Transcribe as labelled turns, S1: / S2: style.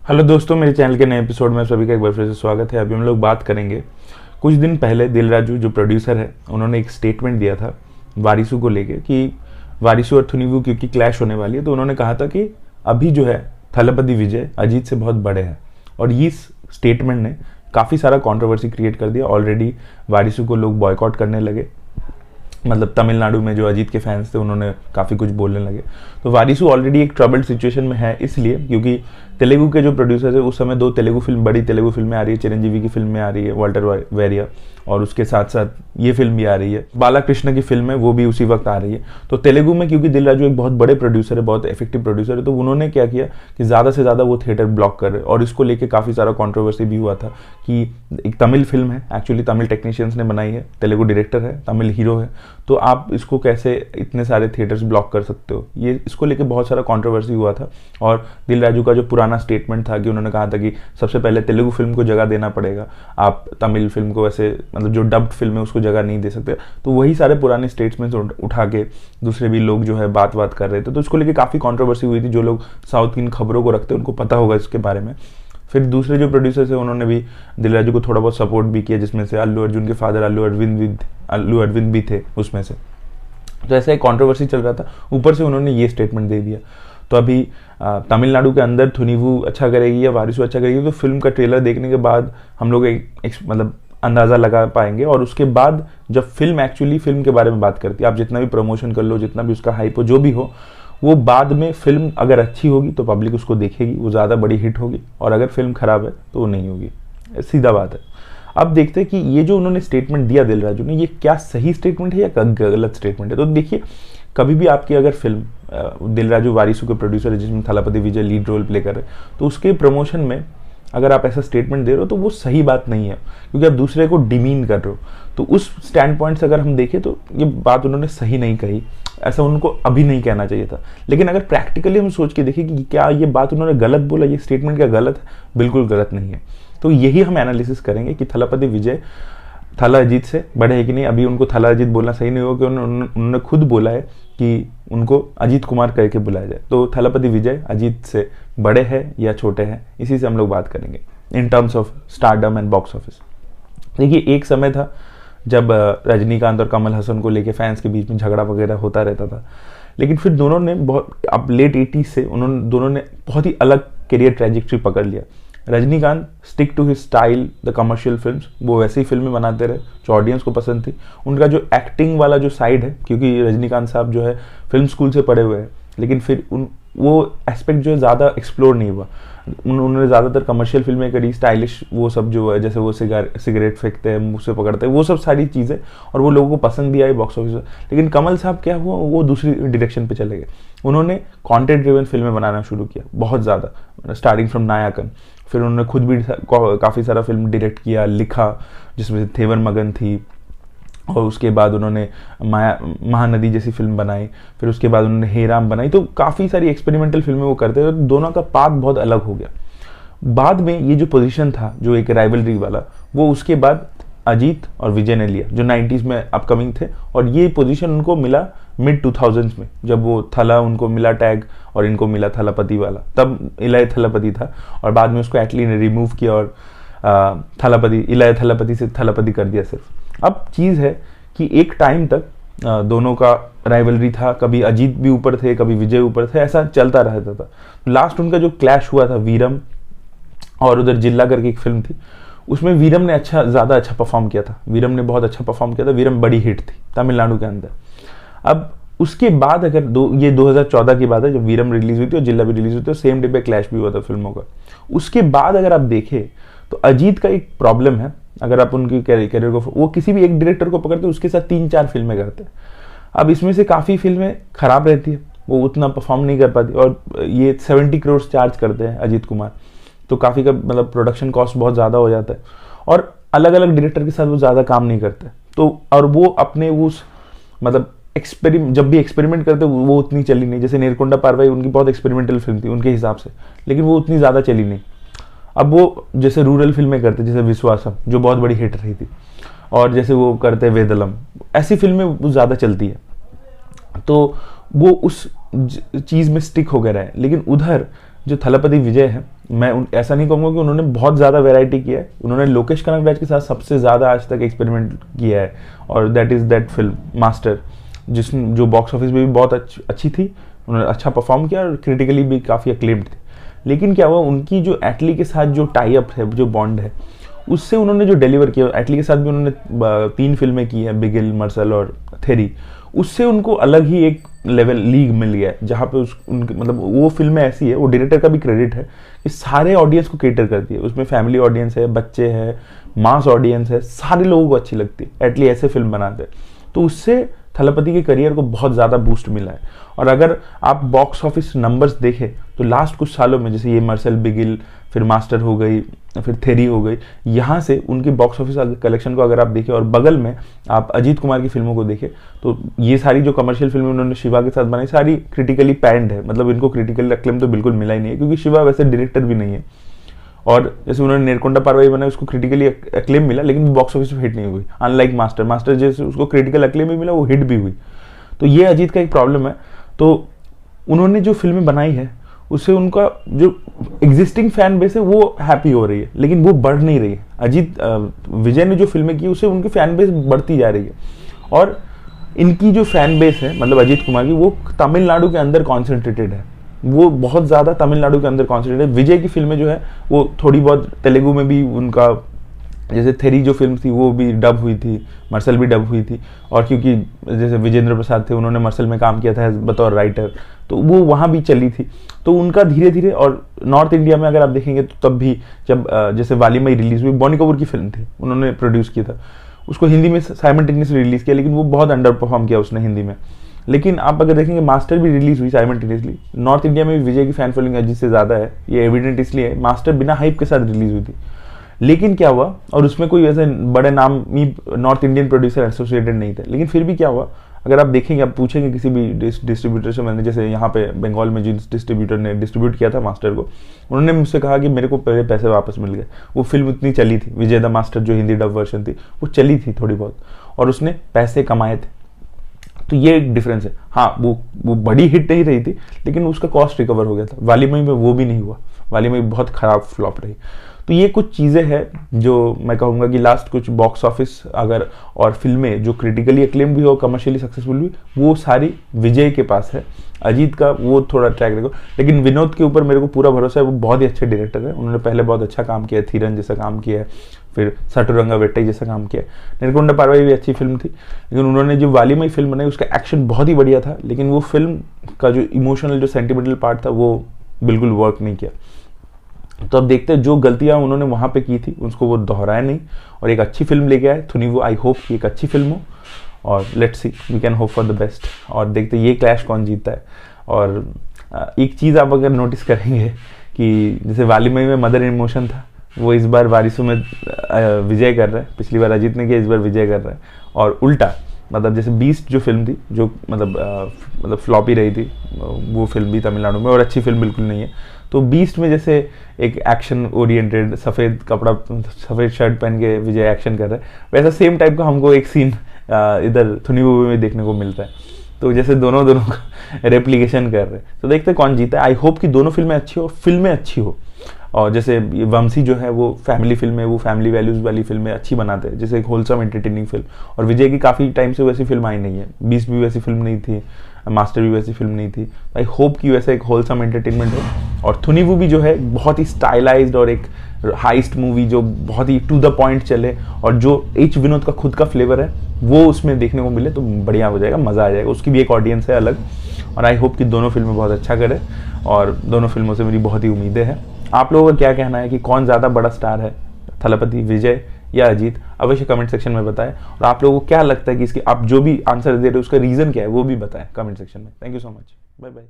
S1: Hello दोस्तों, मेरे channel के नए एपिसोड में सभी का एक बार फिर से स्वागत है। अभी हम लोग बात करेंगे कुछ दिन पहले दिल राजू जो प्रोड्यूसर है उन्होंने एक स्टेटमेंट दिया था वारिसू को लेके कि वारिसू और थुनीवू क्योंकि क्लैश होने वाली है, तो उन्होंने कहा था कि अभी जो है थलपति विजय अजीत से बहुत बड़े हैं। और इस स्टेटमेंट ने काफ़ी सारा कंट्रोवर्सी क्रिएट कर दिया। ऑलरेडी वारिसू को लोग बॉयकॉट करने लगे, मतलब तमिलनाडु में जो अजीत के फैंस थे उन्होंने काफ़ी कुछ बोलने लगे। तो वारिसू ऑलरेडी एक ट्रबल्ड सिचुएशन में है, इसलिए क्योंकि तेलुगु के जो प्रोड्यूसर है उस समय दो बड़ी तेलुगु फिल्में आ रही है। चिरंजीवी की फिल्में आ रही है, वाल्टर वेरिया, और उसके साथ साथ ये फिल्म भी आ रही है, बालाकृष्ण की फिल्म है, वो भी उसी वक्त आ रही है। तो तेलुगु में क्योंकि दिल राजू एक बहुत बड़े प्रोड्यूसर है, बहुत इफेक्टिव प्रोड्यूसर है, तो उन्होंने क्या किया कि ज़्यादा से ज़्यादा वो थिएटर ब्लॉक कर रहे। और इसको लेके काफ़ी सारा कॉन्ट्रोवर्सी भी हुआ था कि एक तमिल फिल्म है, एक्चुअली तमिल टेक्नीशियंस ने बनाई है, तेलुगु डायरेक्टर है, तमिल हीरो है, तो आप इसको कैसे इतने सारे थिएटर्स ब्लॉक कर सकते हो। ये इसको लेके बहुत सारा कंट्रोवर्सी हुआ था। और दिल राजू का जो पुराना स्टेटमेंट था कि उन्होंने कहा था कि सबसे पहले तेलुगु फिल्म को जगह देना पड़ेगा, आप तमिल फिल्म को वैसे मतलब जो डब्ड फिल्म है उसको जगह नहीं दे सकते। तो वही सारे पुराने स्टेटमेंट्स उठा के दूसरे भी लोग जो है बात कर रहे थे, तो इसको लेके काफ़ी कंट्रोवर्सी हुई थी। जो लोग साउथ की इन खबरों को रखते हैं उनको पता होगा इसके बारे में। फिर दूसरे जो प्रोड्यूसर्स है उन्होंने भी दिल राजू को थोड़ा बहुत सपोर्ट भी किया, जिसमें से अल्लू अर्जुन के फादर अल्लू अरविंद भी थे उसमें से। तो ऐसा एक कंट्रोवर्सी चल रहा था, ऊपर से उन्होंने ये स्टेटमेंट दे दिया। तो अभी तमिलनाडु के अंदर थुनीवू अच्छा करेगी या वारिसू अच्छा करेगी, तो फिल्म का ट्रेलर देखने के बाद हम लोग एक मतलब अंदाज़ा लगा पाएंगे। और उसके बाद जब फिल्म एक्चुअली फिल्म के बारे में बात करती है, आप जितना भी प्रमोशन कर लो, जितना भी उसका हाइप हो, जो भी हो, वो बाद में फिल्म अगर अच्छी होगी तो पब्लिक उसको देखेगी, वो ज़्यादा बड़ी हिट होगी, और अगर फिल्म ख़राब है तो वो नहीं होगी। सीधा बात है। अब देखते हैं कि ये जो उन्होंने स्टेटमेंट दिया दिल राजू ने, ये क्या सही स्टेटमेंट है या गलत स्टेटमेंट है। तो देखिए, कभी भी आपकी अगर फिल्म दिल राजू वारिसू के प्रोड्यूसर है जिसमें थलपति विजय लीड रोल प्ले कर रहे हैं, तो उसके प्रमोशन में अगर आप ऐसा स्टेटमेंट दे रहे हो तो वो सही बात नहीं है, क्योंकि आप दूसरे को डिमीन कर रहे हो। तो उस स्टैंड पॉइंट से अगर हम देखें तो ये बात उन्होंने सही नहीं कही, ऐसा उनको अभी नहीं कहना चाहिए था। लेकिन अगर प्रैक्टिकली हम सोच के देखें कि क्या ये बात उन्होंने गलत बोला, ये स्टेटमेंट क्या गलत है, बिल्कुल गलत नहीं है। तो यही हम एनालिसिस करेंगे कि थलपति विजय थला अजीत से बड़े हैं कि नहीं। अभी उनको थला अजीत बोलना सही नहीं होगा, कि उन्होंने खुद बोला है कि उनको अजीत कुमार कह के बुलाया जाए। तो थलपति विजय अजीत से बड़े हैं या छोटे हैं, इसी से हम लोग बात करेंगे in terms of stardom and box office. देखिए, एक समय था जब रजनीकांत और कमल हसन को लेके फैंस के बीच में झगड़ा वगैरह होता रहता था, लेकिन फिर दोनों ने अब लेट 80s से दोनों ने बहुत ही अलग करियर ट्रैजेक्टरी पकड़ लिया। Rajinikanth stick to his style, the commercial films, वो वैसे ही फिल्में बनाते रहे जो ऑडियंस को पसंद थी। उनका जो एक्टिंग वाला जो साइड है, क्योंकि रजनीकांत साहब जो है फिल्म स्कूल से पढ़े हुए हैं, लेकिन फिर वो एस्पेक्ट जो है ज़्यादा एक्सप्लोर नहीं हुआ। उन्होंने ज़्यादातर कमर्शियल फिल्में करी, स्टाइलिश वो सब जो है, जैसे वो सिगरेट फेंकते हैं, मुँह से पकड़ते हैं, वो सब सारी चीज़ें, और वो लोगों को पसंद भी आई बॉक्स ऑफिस पर। लेकिन कमल साहब क्या हुआ, वो दूसरी डायरेक्शन पे चले गए। उन्होंने कंटेंट ड्रिवन फिल्में बनाना शुरू किया बहुत ज़्यादा, स्टार्टिंग फ्रॉम नायकन। फिर उन्होंने खुद भी काफ़ी सारा फिल्म डायरेक्ट किया, लिखा, जिसमें से थेवर मगन थी, और उसके बाद उन्होंने महानदी जैसी फिल्म बनाई। फिर उसके बाद उन्होंने हे राम बनाई। तो काफ़ी सारी एक्सपेरिमेंटल फिल्में वो करते थे। दोनों का पाथ बहुत अलग हो गया। बाद में ये जो पोजीशन था, जो एक राइवलरी वाला, वो उसके बाद अजीत और विजय ने लिया, जो 90s में अपकमिंग थे। और ये पोजीशन उनको मिला मिड 2000s में, जब वो थला उनको मिला टैग और इनको मिला थलापति वाला। तब इलय थलापति था, और बाद में उसको एटली ने रिमूव किया और इलय थलापति से थलापति कर दिया सिर्फ। अब चीज़ है कि एक टाइम तक दोनों का राइवलरी था, कभी अजीत भी ऊपर थे, कभी विजय ऊपर थे, ऐसा चलता रहता था। लास्ट उनका जो क्लैश हुआ था वीरम और उधर जिल्ला करके एक फिल्म थी, उसमें वीरम ने ज़्यादा अच्छा परफॉर्म किया था। वीरम ने बहुत अच्छा परफॉर्म किया था, वीरम बड़ी हिट थी तमिलनाडु के अंदर। अब उसके बाद अगर ये 2014 की बात है जब वीरम रिलीज हुई थी और जिल्ला भी रिलीज हुई थी, और सेम डे पे क्लैश भी हुआ था फिल्मों का। उसके बाद अगर आप देखें तो अजीत का एक प्रॉब्लम है, अगर आप उनकी कैरियर को, वो किसी भी एक डायरेक्टर को पकड़ते हैं, उसके साथ 3-4 फिल्में करते हैं। अब इसमें से काफ़ी फिल्में खराब रहती है, वो उतना परफॉर्म नहीं कर पाती, और ये 70 करोड़ चार्ज करते हैं अजीत कुमार, तो काफ़ी का मतलब प्रोडक्शन कॉस्ट बहुत ज़्यादा हो जाता है। और अलग अलग डायरेक्टर के साथ वो ज़्यादा काम नहीं करते, तो और वो अपने उस मतलब जब भी एक्सपेरिमेंट करते वो उतनी चली नहीं। जैसे नेरकोंडा पारवाई उनकी बहुत एक्सपेरिमेंटल फिल्म थी उनके हिसाब से, लेकिन वो उतनी ज़्यादा चली नहीं। अब वो जैसे रूरल फिल्में करते, जैसे विश्वासम जो बहुत बड़ी हिट रही थी, और जैसे वो करते वेदलम, ऐसी फिल्में वो ज़्यादा चलती है, तो वो उस चीज़ में स्टिक हो गया है। लेकिन उधर जो थलपति विजय है ऐसा नहीं कहूँगा कि उन्होंने बहुत ज़्यादा वैरायटी किया है, उन्होंने लोकेश कनगराज के साथ सबसे ज़्यादा आज तक एक्सपेरिमेंट किया है, और दैट फिल्म मास्टर, जो बॉक्स ऑफिस में भी बहुत अच्छी थी, उन्होंने अच्छा परफॉर्म किया और क्रिटिकली भी काफ़ी अक्लेम्ड थी। लेकिन क्या हुआ, उनकी जो एटली के साथ जो टाई अप है, जो बॉन्ड है, उससे उन्होंने जो डिलीवर किया, एटली के साथ भी उन्होंने 3 फिल्में की हैं, बिगिल, मर्सल और थेरी, उससे उनको अलग ही एक लेवल लीग मिल गया है, जहाँ पे उनके मतलब वो फिल्में ऐसी है, वो डायरेक्टर का भी क्रेडिट है कि सारे ऑडियंस को केटर करती है, उसमें फैमिली ऑडियंस है, बच्चे हैं, मास ऑडियंस है, सारे लोगों को अच्छी लगती है, एटली ऐसे फिल्म बनाते हैं। तो उससे थलपति के करियर को बहुत ज़्यादा बूस्ट मिला है। और अगर आप बॉक्स ऑफिस नंबर्स देखें तो लास्ट कुछ सालों में, जैसे ये मर्सल, बिगिल, फिर मास्टर हो गई, फिर थेरी हो गई, यहाँ से उनकी बॉक्स ऑफिस कलेक्शन को अगर आप देखें और बगल में आप अजीत कुमार की फिल्मों को देखें, तो ये सारी जो कमर्शियल फिल्में उन्होंने शिवा के साथ बनाई, सारी क्रिटिकली पैंड है, मतलब इनको क्रिटिकल अक्लेम तो बिल्कुल मिला ही नहीं है, क्योंकि शिवा वैसे डायरेक्टर भी नहीं है। और जैसे उन्होंने नेरकोंडा पारवाई बनाई, उसको क्रिटिकली अक्लेम मिला, लेकिन बॉक्स ऑफिस में हिट नहीं हुई, अनलाइक मास्टर जैसे उसको क्रिटिकल अक्लेम भी मिला, वो हिट भी हुई। तो ये अजीत का एक प्रॉब्लम है। तो उन्होंने जो फिल्में बनाई है उससे उनका जो एग्जिस्टिंग फैन बेस है वो हैप्पी हो रही है, लेकिन वो बढ़ नहीं रही है। विजय ने जो फिल्में की उससे उनकी फैन बेस बढ़ती जा रही है, और इनकी जो फैन बेस है, मतलब अजीत कुमार की, वो तमिलनाडु के अंदर कॉन्सेंट्रेटेड है, वो बहुत ज़्यादा तमिलनाडु के अंदर कॉन्सेंट्रेटेड है। विजय की फिल्में जो है वो थोड़ी बहुत तेलुगु में भी, उनका जैसे थेरी जो फिल्म थी वो भी डब हुई थी, मर्सल भी डब हुई थी, और क्योंकि जैसे विजेंद्र प्रसाद थे, उन्होंने मर्सल में काम किया था बतौर राइटर, तो वो वहाँ भी चली थी। तो उनका धीरे धीरे, और नॉर्थ इंडिया में अगर आप देखेंगे तो तब भी जब जैसे वालीमई रिलीज हुई, बॉनी कपूर की फिल्म थी, उन्होंने प्रोड्यूस किया था, उसको हिंदी में साइमल्टेनियसली रिलीज किया, लेकिन वो बहुत अंडर परफॉर्म किया उसने हिंदी में। लेकिन आप अगर देखेंगे मास्टर भी रिलीज हुई साइमल्टेनियसली, नॉर्थ इंडिया में भी विजय की फैन फॉलोइंग अजीत से ज़्यादा है, ये एविडेंट इसलिए है, मास्टर बिना हाइप के साथ रिलीज हुई थी। लेकिन क्या हुआ, और उसमें कोई ऐसे बड़े नामी नॉर्थ इंडियन प्रोड्यूसर एसोसिएटेड नहीं थे, लेकिन फिर भी क्या हुआ, अगर आप देखेंगे, आप पूछेंगे किसी भी डिस्ट्रीब्यूटर से, मैंने जैसे यहाँ पे बंगाल में जिस डिस्ट्रीब्यूटर ने डिस्ट्रीब्यूट किया था मास्टर को, उन्होंने मुझसे कहा कि मेरे को पहले पैसे वापस मिल गए। वो फिल्म उतनी चली थी, विजय द मास्टर जो हिंदी डब वर्जन थी, वो चली थी थोड़ी बहुत, और उसने पैसे कमाए थे। तो ये एक डिफरेंस है। हाँ, वो बड़ी हिट नहीं रही थी, लेकिन उसका कॉस्ट रिकवर हो गया था। वालीमई में वो भी नहीं हुआ, वालीमई बहुत खराब फ्लॉप रही। तो ये कुछ चीज़ें हैं जो मैं कहूँगा कि लास्ट कुछ बॉक्स ऑफिस अगर और फिल्में जो क्रिटिकली अक्लेम भी हो, कमर्शियली सक्सेसफुल भी, वो सारी विजय के पास है। अजीत का वो थोड़ा ट्रैक रिकॉर्ड, लेकिन विनोद के ऊपर मेरे को पूरा भरोसा है, वो बहुत ही अच्छे डायरेक्टर है। उन्होंने पहले बहुत अच्छा काम किया है, थीरन जैसा काम किया है, फिर सटुरंगा वेट्टाई जैसा काम किया है। नेरकोंडा पारवाई भी अच्छी फिल्म थी, लेकिन उन्होंने जो वालीमई फिल्म बनाई उसका एक्शन बहुत ही बढ़िया था, लेकिन वो फिल्म का जो इमोशनल, जो सेंटिमेंटल पार्ट था, वो बिल्कुल वर्क नहीं किया। तो अब देखते हैं, जो गलतियां उन्होंने वहां पे की थी उसको वो दोहराए नहीं, और एक अच्छी फिल्म लेके आए थुनीवु। आई होप कि एक अच्छी फिल्म हो, और let's see, we can hope for the best. और देखते ये क्लैश कौन जीतता है। और एक चीज़ आप अगर नोटिस करेंगे कि जैसे वालीमई में मदर इमोशन था, वो इस बार वारिसू में विजय कर रहा है। पिछली बार अजीत ने किया, इस बार विजय कर रहा है। और उल्टा, मतलब जैसे बीस्ट जो फिल्म थी, जो मतलब फ्लॉपी रही थी, वो फिल्म भी तमिलनाडु में, और अच्छी फिल्म बिल्कुल नहीं है। तो बीस्ट में जैसे एक एक्शन ओरिएंटेड, सफ़ेद कपड़ा, सफ़ेद शर्ट पहन के विजय एक्शन कर रहा है, वैसा सेम टाइप का हमको एक सीन इधर थुनीवु में देखने को मिलता है। तो जैसे दोनों का रेप्लिकेशन कर रहे हैं। तो देखते हैं कौन जीता है। आई होप कि दोनों फिल्में अच्छी हो, फिल्में अच्छी हो। और जैसे वंशी जो है वो फैमिली फिल्म है, वो फैमिली वैल्यूज़ वाली फिल्में अच्छी बनाते हैं, जैसे एक होलसम एंटरटेनिंग फिल्म। और विजय की काफ़ी टाइम से वैसी फिल्म आई नहीं है, बीस्ट भी वैसी फिल्म नहीं थी, मास्टर भी वैसी फिल्म नहीं थी। आई होप कि वैसा एक होलसम एंटरटेनमेंट हो। और थुनीवु भी जो है बहुत ही स्टाइलाइज्ड और एक हाइस्ट मूवी जो बहुत ही टू द पॉइंट चले, और जो एच विनोद का खुद का फ्लेवर है वो उसमें देखने को मिले, तो बढ़िया हो जाएगा, मज़ा आ जाएगा। उसकी भी एक ऑडियंस है अलग। और आई होप कि दोनों फिल्में बहुत अच्छा करें, और दोनों फिल्मों से मेरी बहुत ही उम्मीदें हैं। आप लोगों का क्या कहना है कि कौन ज़्यादा बड़ा स्टार है, थलपति, विजय या अजीत? अवश्य कमेंट सेक्शन में बताएं। और आप लोगों को क्या लगता है कि इसकी आप जो भी आंसर दे रहे हो उसका रीज़न क्या है, वो भी बताएं कमेंट सेक्शन में। Thank you so much, bye bye.